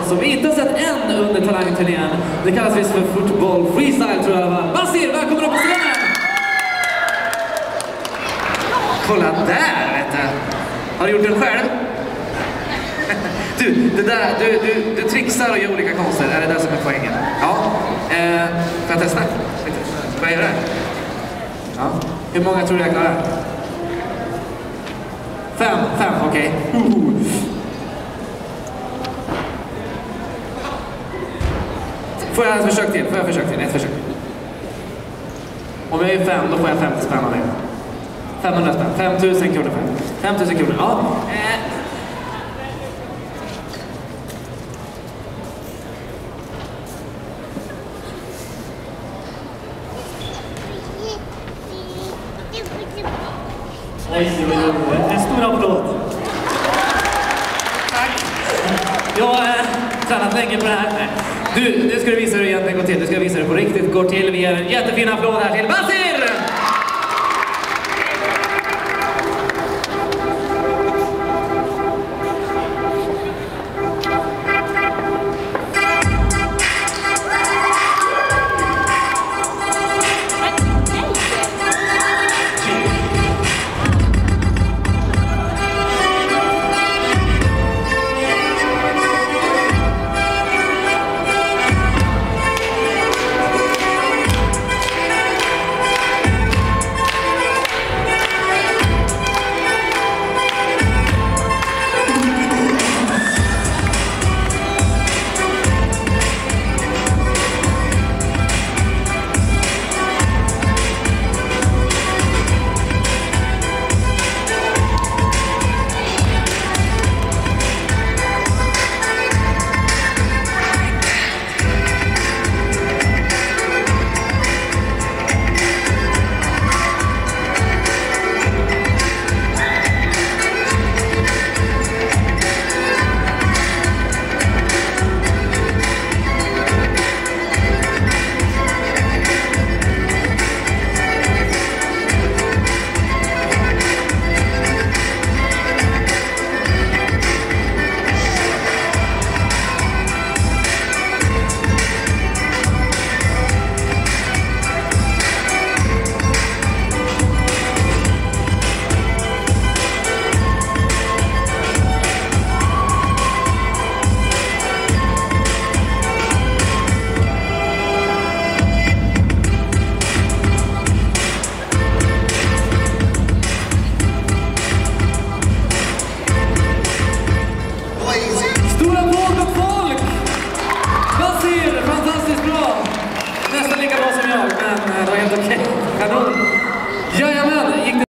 som vi inte har sett än under talangturnén. Det kallas visst för fotboll freestyle, tror jag. Basir, välkommen upp på scenen! Kolla där, vet du. Har du gjort den själv? Du, det där, du trixar och gör olika konster. Är det där som är poängen? Ja. Får jag testa? Vad är det? Ja. Hur många tror du jag klarar? 5, okej. Får jag ett försök till? Ett försök. Om jag är 5, då får jag 50 spänn av det. 500 spänn. 5000 kronor. 5000 kronor, ja. Oj, en stor applåd. Tack. Jag har tränat länge på det här. Du, nu ska du visa hur det egentligen går till. Du ska visa hur det på riktigt går till. Vi ger en jättefin applåd här till Basir!